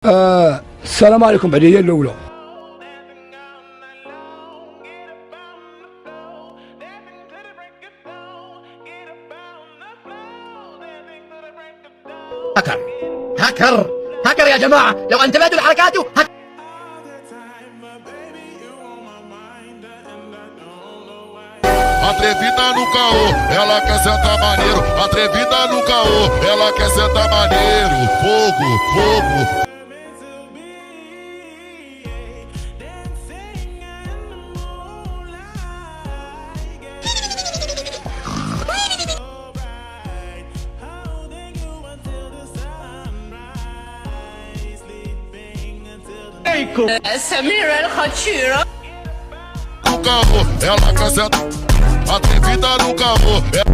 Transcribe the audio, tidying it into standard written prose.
السلام عليكم بعدية الأولى. هكر هكر هكر يا جماعة، لو انتبهتوا لحركاته Atrevida no caô, ela quer sentar maneiro. Atrevida no caô, ela quer sentar maneiro. Fogo, fogo. سميرة الخطيرة No caô, ela quer sentar. Atrevida no caô.